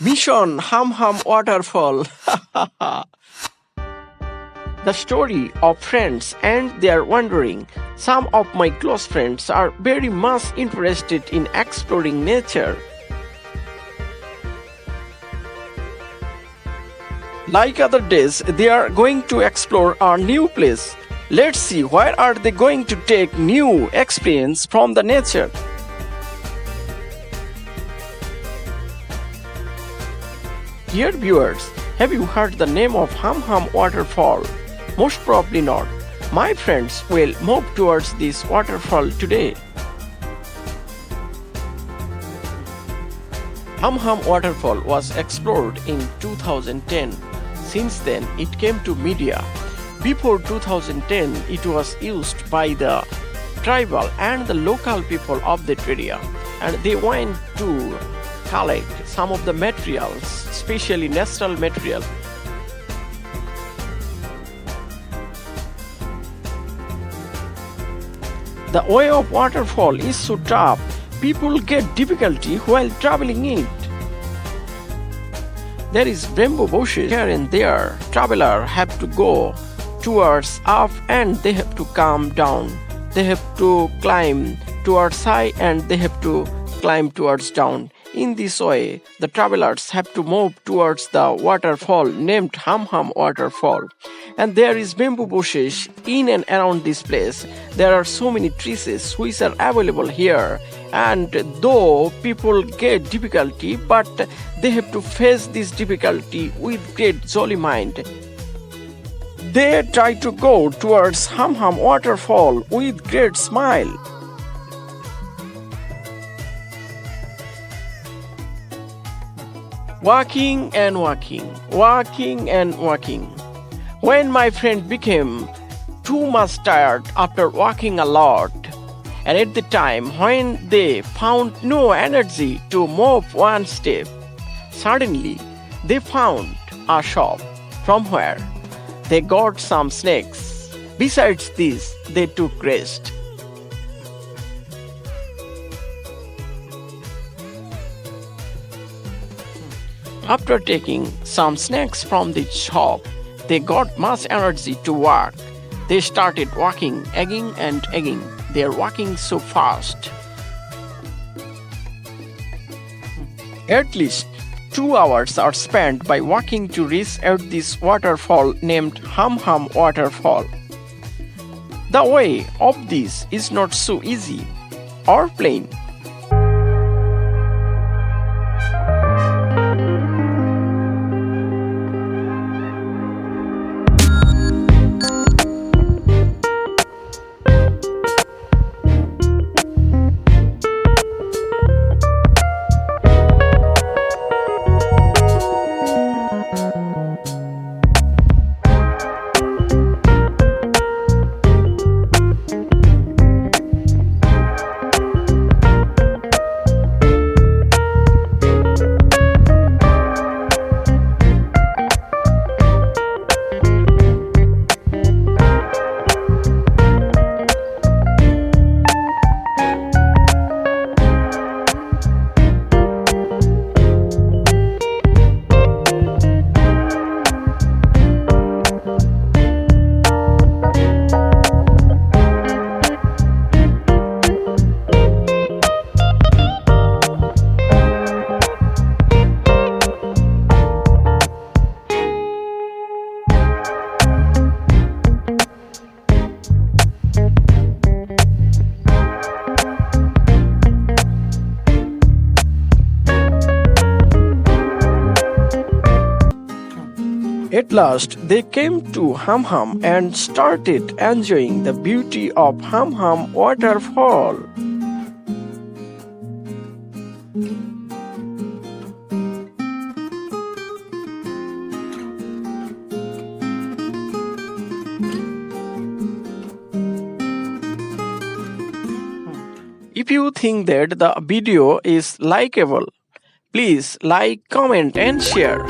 Mission Hum Hum Waterfall. The story of friends and their wandering. Some of my close friends are very much interested in exploring nature. Like other days, they are going to explore a new place. Let's see where are they going to take new experience from the nature. Dear viewers, have you heard the name of Hum Hum Waterfall? Most probably not. My friends will move towards this waterfall today. Hum Hum Waterfall was explored in 2010. Since then, it came to media. Before 2010, it was used by the tribal and the local people of that area, and they went to collect some of the materials, especially natural material. The way of waterfall is so tough, people get difficulty while traveling it. There is bamboo bushes here and there. Traveler have to go towards up and they have to come down. They have to climb towards high and they have to climb towards down. In this way, the travelers have to move towards the waterfall named Hum Hum Waterfall. And there is bamboo bushes in and around this place. There are so many trees which are available here. And though people get difficulty, but they have to face this difficulty with great jolly mind. They try to go towards Hum Hum Waterfall with great smile. Walking and walking, walking and walking. When my friend became too much tired after walking a lot, and at the time when they found no energy to move one step, suddenly they found a shop from where they got some snacks. Besides this, they took rest. After taking some snacks from the shop, they got much energy to walk. They started walking again and again. They are walking so fast. At least 2 hours are spent by walking to reach at this waterfall named Hum Hum Waterfall. The way of this is not so easy or plain. At last, they came to Hum Hum and started enjoying the beauty of Hum Hum Waterfall. If you think that the video is likable, please like, comment and share.